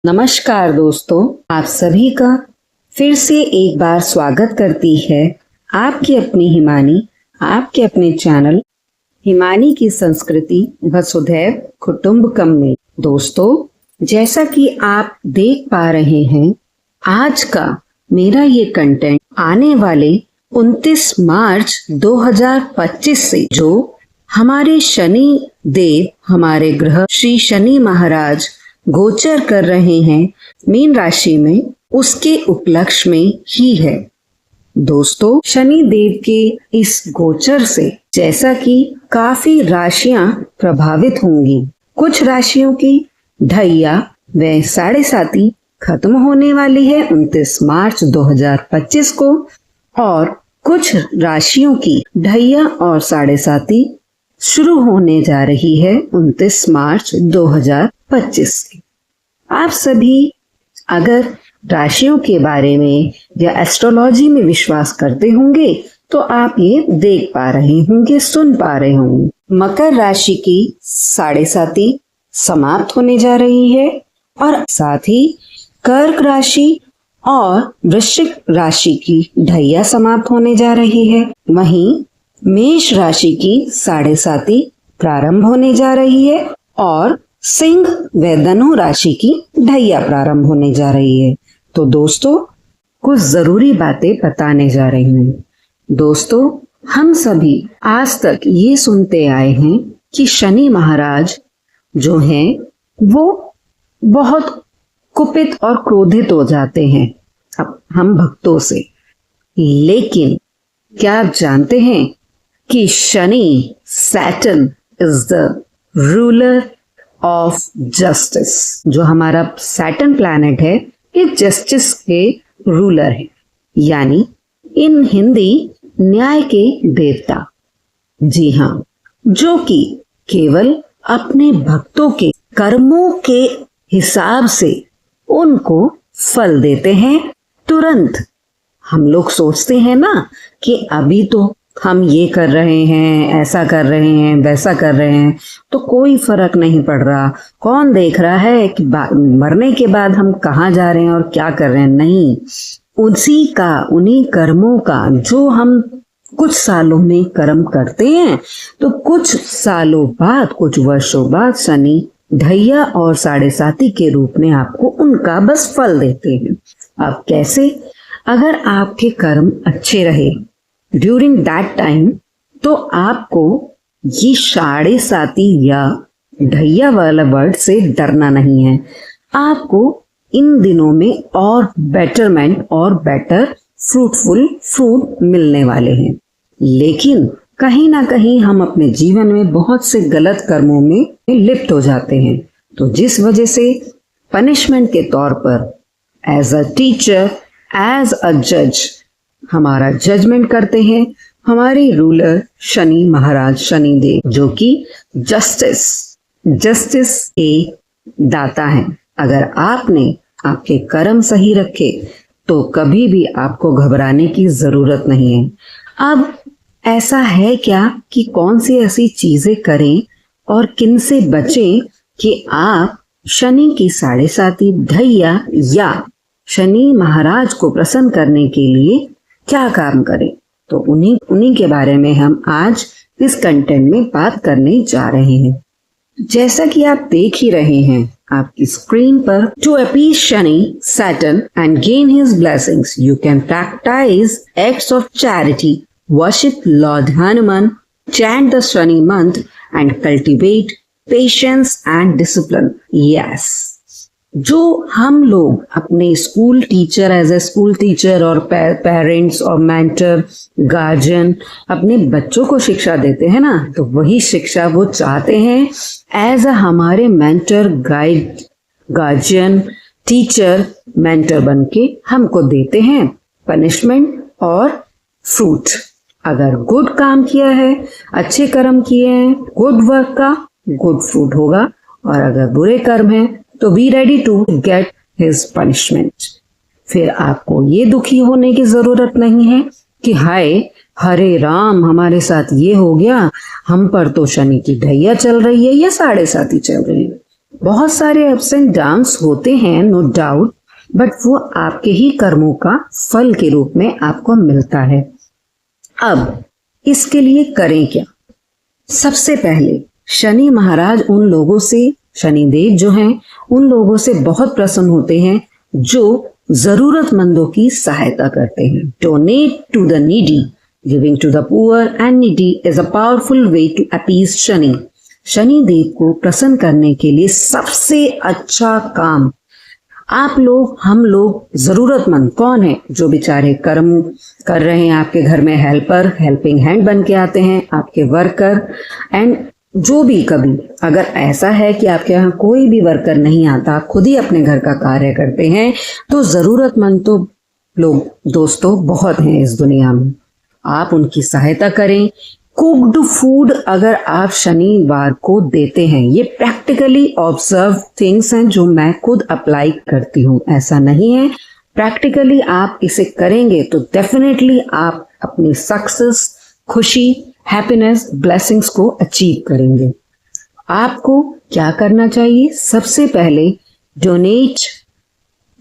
नमस्कार दोस्तों, आप सभी का फिर से एक बार स्वागत करती है आपकी अपनी हिमानी, आपके अपने चैनल हिमानी की संस्कृति वसुधैव कुटुंबकम में। दोस्तों, जैसा कि आप देख पा रहे हैं, आज का मेरा ये कंटेंट आने वाले 29 मार्च 2025 से जो हमारे शनि देव, हमारे ग्रह श्री शनि महाराज गोचर कर रहे हैं मीन राशि में, उसके उपलक्ष्य में ही है। दोस्तों, शनि देव के इस गोचर से जैसा कि काफी राशियां प्रभावित होंगी। कुछ राशियों की ढैया व साढ़े साती खत्म होने वाली है 29 मार्च 2025 को, और कुछ राशियों की ढैया और साढ़े साती शुरू होने जा रही है 29 मार्च 2025 से। आप सभी अगर राशियों के बारे में या एस्ट्रोलॉजी में विश्वास करते होंगे तो आप ये देख पा रहे होंगे, सुन पा रहे होंगे। मकर राशि की साढ़े साती समाप्त होने जा रही है और साथ ही कर्क राशि और वृश्चिक राशि की ढैया समाप्त होने जा रही है। वहीं मेष राशि की साढ़े साती प्रारंभ होने जा रही है और सिंह व धनु राशि की ढैया प्रारंभ होने जा रही है। तो दोस्तों, कुछ जरूरी बातें बताने जा रही हूँ। दोस्तों, हम सभी आज तक ये सुनते आए हैं कि शनि महाराज जो हैं वो बहुत कुपित और क्रोधित हो जाते हैं अब हम भक्तों से। लेकिन क्या आप जानते हैं कि Shani, Saturn is the ruler of justice. जो हमारा सैटर्न प्लैनेट है ये जस्टिस के रूलर है, यानी इन हिंदी न्याय के देवता। जी हाँ, जो कि केवल अपने भक्तों के कर्मों के हिसाब से उनको फल देते हैं तुरंत। हम लोग सोचते हैं ना कि अभी तो हम ये कर रहे हैं, ऐसा कर रहे हैं, वैसा कर रहे हैं, तो कोई फर्क नहीं पड़ रहा। कौन देख रहा है कि मरने के बाद हम कहाँ जा रहे हैं और क्या कर रहे हैं। नहीं, उसी का, उन्हीं कर्मों का जो हम कुछ सालों में कर्म करते हैं, तो कुछ सालों बाद, कुछ वर्षों बाद शनि ढैया और साढ़े साती के रूप में आपको उनका बस फल देते हैं। अब कैसे? अगर आपके कर्म अच्छे रहे ड्यूरिंग दैट टाइम, तो आपको ये साढ़े साती या ढैया वाला वर्ड से डरना नहीं है। आपको इन दिनों में और बेटरमेंट और बेटर फ्रूटफुल फ्रूट मिलने वाले हैं। लेकिन कहीं ना कहीं हम अपने जीवन में बहुत से गलत कर्मों में लिप्त हो जाते हैं, तो जिस वजह से पनिशमेंट के तौर पर as a teacher, as a जज हमारा जजमेंट करते हैं हमारे रूलर शनि महाराज, शनि देव, जो कि जस्टिस के दाता हैं। अगर आपने आपके कर्म सही रखे तो कभी भी आपको घबराने की जरूरत नहीं है। अब ऐसा है क्या कि कौन सी ऐसी चीजें करें और किन से बचें कि आप शनि की साढ़े साती ढैया या शनि महाराज को प्रसन्न करने के लिए क्या काम करें, तो उन्हीं के बारे में हम आज इस कंटेंट में बात करने जा रहे हैं। जैसा कि आप देख ही रहे हैं आपकी स्क्रीन पर, to appease Shani Saturn and gain his blessings you can practise acts of charity, worship Lord Hanuman, chant the Shani mantra and cultivate patience and discipline. Yes, जो हम लोग अपने school teacher, as a school teacher और पेरेंट्स और mentor, guardian अपने बच्चों को शिक्षा देते हैं ना, तो वही शिक्षा वो चाहते हैं एज अ हमारे mentor, guide, guardian, teacher, mentor बनके हमको देते हैं पनिशमेंट और फ्रूट। अगर गुड काम किया है, अच्छे कर्म किए हैं, गुड वर्क का गुड फ्रूट होगा, और अगर बुरे कर्म हैं तो be ready to get his punishment. फिर आपको ये दुखी होने की जरूरत नहीं है कि हाय हरे राम, हमारे साथ ये हो गया, हम पर तो शनि की ढैया चल रही है या साढ़े साती चल रही है। बहुत सारे अप्स एंड डाउन्स होते हैं, नो डाउट, बट वो आपके ही कर्मों का फल के रूप में आपको मिलता है। अब इसके लिए करें क्या? सबसे पहले शनि महाराज उन लोगों से, शनिदेव जो हैं, उन लोगों से बहुत प्रसन्न होते हैं जो जरूरतमंदों की सहायता करते हैं। Donate to the needy, giving to the poor and needy is a powerful way to appease Shani. Shanidev को प्रसन्न करने के लिए सबसे अच्छा काम, आप लोग, हम लोग, जरूरतमंद कौन है? जो बेचारे कर्म कर रहे हैं आपके घर में, हेल्पर, हेल्पिंग हैंड बन के आते हैं, आपके वर्कर, एंड जो भी कभी अगर ऐसा है कि आपके यहाँ कोई भी वर्कर नहीं आता, आप खुद ही अपने घर का कार्य करते हैं, तो जरूरतमंद तो लोग दोस्तों बहुत हैं इस दुनिया में। आप उनकी सहायता करें। कुक्ड फूड अगर आप शनिवार को देते हैं, ये प्रैक्टिकली ऑब्जर्व थिंग्स हैं जो मैं खुद अप्लाई करती हूँ, ऐसा नहीं है, प्रैक्टिकली आप इसे करेंगे तो डेफिनेटली आप अपनी सक्सेस, खुशी, हैप्पीनेस, ब्लेसिंग्स को अचीव करेंगे। आपको क्या करना चाहिए? सबसे पहले donate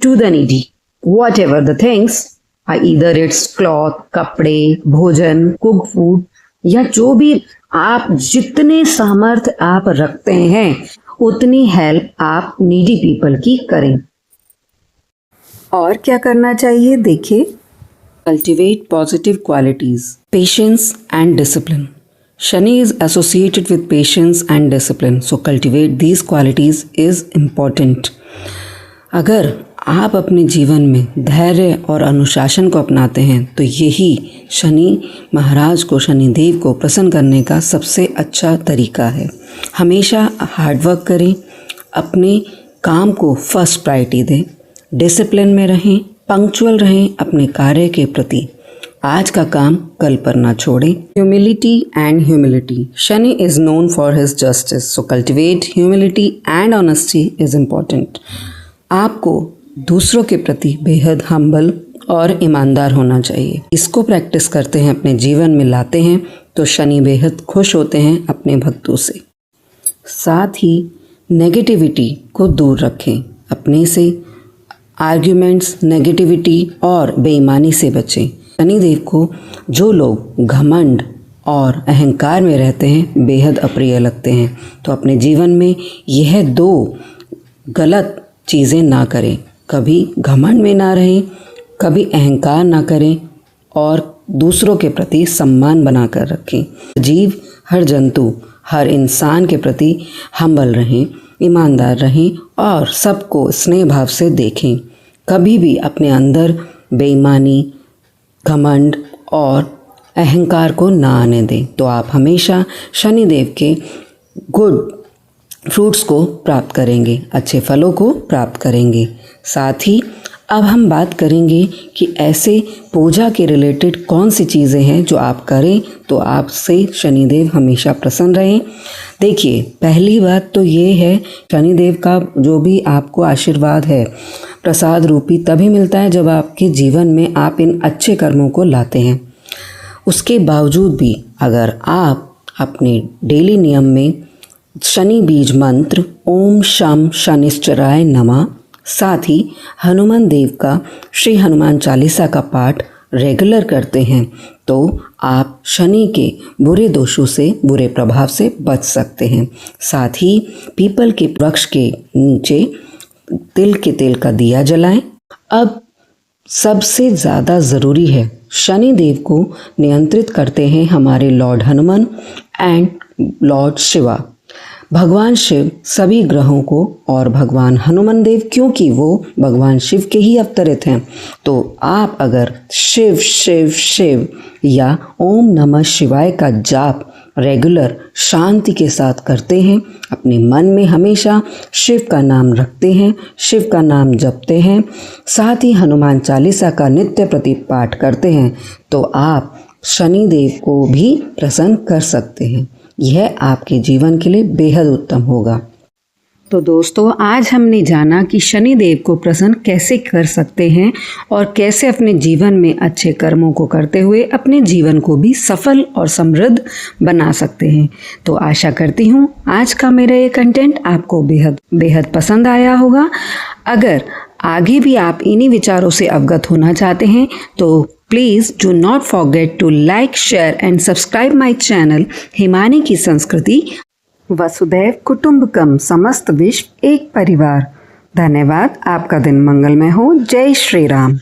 to the needy whatever the things, either it's cloth, कपड़े, भोजन, कुक फूड, या जो भी आप, जितने सामर्थ्य आप रखते हैं उतनी हेल्प आप नीडी पीपल की करें। और क्या करना चाहिए? देखिए, cultivate positive qualities, patience and discipline. Shani is associated with patience and discipline, so cultivate these qualities is important. अगर आप अपने जीवन में धैर्य और अनुशासन को अपनाते हैं तो यही शनि महाराज को, शनिदेव को प्रसन्न करने का सबसे अच्छा तरीका है। हमेशा हार्डवर्क करें, अपने काम को फर्स्ट प्रायोरिटी दें, डिसिप्लिन में रहें, पंक्चुअल रहें अपने कार्य के प्रति, आज का काम कल पर ना छोड़ें। Humility and humility, Shani is known for his justice, so cultivate humility and honesty is important. आपको दूसरों के प्रति बेहद हम्बल और ईमानदार होना चाहिए। इसको प्रैक्टिस करते हैं, अपने जीवन में लाते हैं तो शनि बेहद खुश होते हैं अपने भक्तों से। साथ ही नेगेटिविटी को दूर रखें, अपने से आर्ग्यूमेंट्स, नेगेटिविटी और बेईमानी से बचें। शनिदेव को जो लोग घमंड और अहंकार में रहते हैं बेहद अप्रिय लगते हैं, तो अपने जीवन में यह दो गलत चीज़ें ना करें। कभी घमंड में ना रहें, कभी अहंकार ना करें और दूसरों के प्रति सम्मान बनाकर रखें। जीव, हर जंतु, हर इंसान के प्रति हम्बल रहें, ईमानदार रहें और सबको स्नेह भाव से देखें। कभी भी अपने अंदर बेईमानी, घमंड और अहंकार को ना आने दें, तो आप हमेशा शनिदेव के गुड फ्रूट्स को प्राप्त करेंगे, अच्छे फलों को प्राप्त करेंगे। साथ ही अब हम बात करेंगे कि ऐसे पूजा के रिलेटेड कौन सी चीज़ें हैं जो आप करें तो आपसे शनिदेव हमेशा प्रसन्न रहें। देखिए, पहली बात तो ये है, शनिदेव का जो भी आपको आशीर्वाद है प्रसाद रूपी तभी मिलता है जब आपके जीवन में आप इन अच्छे कर्मों को लाते हैं। उसके बावजूद भी अगर आप अपने डेली नियम में शनि बीज मंत्र ओम शम शनिश्चराय नमः, साथ ही हनुमान देव का श्री हनुमान चालीसा का पाठ रेगुलर करते हैं तो आप शनि के बुरे दोषों से, बुरे प्रभाव से बच सकते हैं। साथ ही पीपल के वृक्ष के नीचे तिल के तेल का दिया जलाएं। अब सबसे ज़्यादा ज़रूरी है, शनि देव को नियंत्रित करते हैं हमारे Lord Hanuman and Lord Shiva. भगवान शिव सभी ग्रहों को और भगवान हनुमान देव क्योंकि वो भगवान शिव के ही अवतरित हैं, तो आप अगर शिव शिव शिव या ओम नमः शिवाय का जाप रेगुलर शांति के साथ करते हैं, अपने मन में हमेशा शिव का नाम रखते हैं, शिव का नाम जपते हैं, साथ ही हनुमान चालीसा का नित्य प्रति पाठ करते हैं, तो आप शनि देव को भी प्रसन्न कर सकते हैं। यह आपके जीवन के लिए बेहद उत्तम होगा। तो दोस्तों, आज हमने जाना कि शनिदेव को प्रसन्न कैसे कर सकते हैं और कैसे अपने जीवन में अच्छे कर्मों को करते हुए अपने जीवन को भी सफल और समृद्ध बना सकते हैं। तो आशा करती हूँ आज का मेरा ये कंटेंट आपको बेहद बेहद पसंद आया होगा। अगर आगे भी आप इन्हीं विचारों से अवगत होना चाहते हैं तो please do not forget to like, share and subscribe my channel Himani की संस्कृति। वसुधैव कुटुंबकम, समस्त विश्व एक परिवार। धन्यवाद। आपका दिन मंगलमय हो। जय श्री राम।